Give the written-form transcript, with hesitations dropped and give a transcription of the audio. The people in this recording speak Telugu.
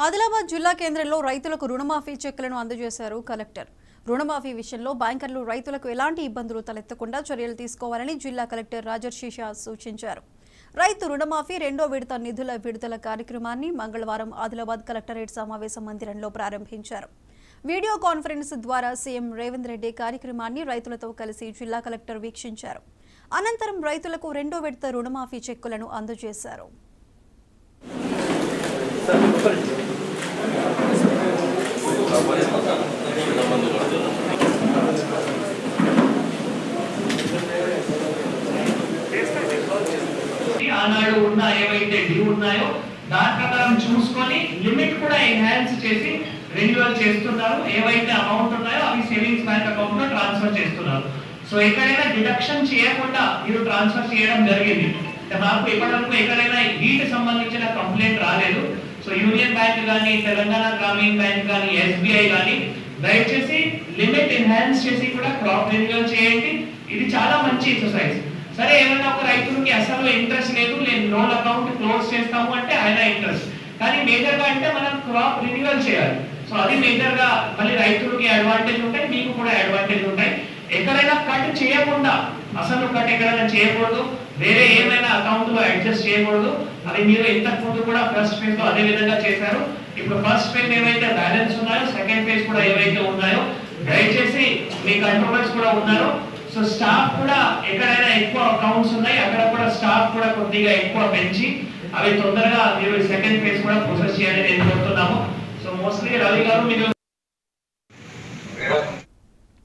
ఆదిలాబాద్ జిల్లా కేంద్రంలో రైతులకు రుణమాఫీ చెక్కులను అందజేశారు కలెక్టర్. రుణమాఫీ విషయంలో బ్యాంకర్లు రైతులకు ఎలాంటి ఇబ్బందులు తలెత్తకుండా చర్యలు తీసుకోవాలని జిల్లా కలెక్టర్ రాజర్షి షా సూచించారు. రైతు రుణమాఫీ రెండో విడత నిధుల విడుదల కార్యక్రమాన్ని మంగళవారం ఆదిలాబాద్ కలెక్టరేట్ సమావేశ మందిరంలో ప్రారంభించారు. వీడియో కాన్ఫరెన్స్ ద్వారా సీఎం రేవంత్ రెడ్డి కార్యక్రమాన్ని రైతులతో కలిసి జిల్లా కలెక్టర్ వీక్షించారు. అనంతరం రైతులకు రెండో విడత రుణమాఫీ చెక్కులను అందజేశారు. ఆనాడు ఉన్న ఏవైతే డ్యూ ఉన్నాయో దాని ప్రకారం చూసుకొని లిమిట్ కూడా ఎన్హాన్స్ చేసి రెన్యువల్ చేస్తున్నారు. ఏవైతే అమౌంట్ ఉన్నాయో అవి సేవింగ్స్ బ్యాంక్ అకౌంట్ లో ట్రాన్స్ఫర్ చేస్తున్నారు. సో ఎక్కడైనా డిడక్షన్ చేయకుండా మీరు ట్రాన్స్ఫర్ చేయడం జరిగింది. మాకు ఇప్పటివరకు ఎక్కడైనా వీటికి సంబంధించిన కంప్లైంట్ రాలేదు. సో యూనియన్ బ్యాంక్ కానీ, తెలంగాణ గ్రామీణ బ్యాంక్ కానీ, ఎస్బీఐ కానీ దయచేసి లిమిట్ ఎన్హాన్స్ చేసి కూడా క్రాప్ రెన్యువల్ చేయండి. ఇది చాలా మంచి ఎక్సర్సైజ్. సరే, ఏమైనా ఒక రైతులకి అసలు ఇంట్రెస్ట్ లేదు, నేను లోన్ అకౌంట్ క్లోజ్ చేస్తాము అంటే ఆయన ఇంట్రెస్ట్, కానీ మేజర్ గా అంటే మనం క్రాప్ రెన్యువల్ చేయాలి. సో అది మేజర్ గా మళ్ళీ రైతులకి అడ్వాంటేజ్ ఉంటాయి, మీకు కూడా అడ్వాంటేజ్ ఉంటాయి. ఎక్కడైనా కట్ చేయకుండా, అసలు కట్ ఎక్కడైనా చేయకూడదు, వేరే ఏమైనా అకౌంట్ లో అడ్జస్ట్ చేయకూడదు. అది మీరు ఇంతకు ముందు కూడా ఫస్ట్ ఫేజ్ లో అదే విధంగా చేశారు. ఇప్పుడు ఫస్ట్ ఫేజ్ ఏవైతే బ్యాలెన్స్ ఉన్నాయో, సెకండ్ ఫేజ్ కూడా ఏవైతే ఉన్నాయో దయచేసి మీ కంట్రోలర్స్ కూడా ఉన్నారు. సో స్టాఫ్ కూడా ఎక్కడైనా ఎక్కువ అకౌంట్స్ ఉన్నాయి అక్కడ కూడా స్టాఫ్ కూడా కొద్దిగా ఎక్కువ పెంచి అవి తొందరగా మీరు సెకండ్ ఫేజ్ కూడా ప్రొసెస్ చేయాలని నేను కోరుతున్నాము. సో మోస్ట్లీ రవి గారు మీరు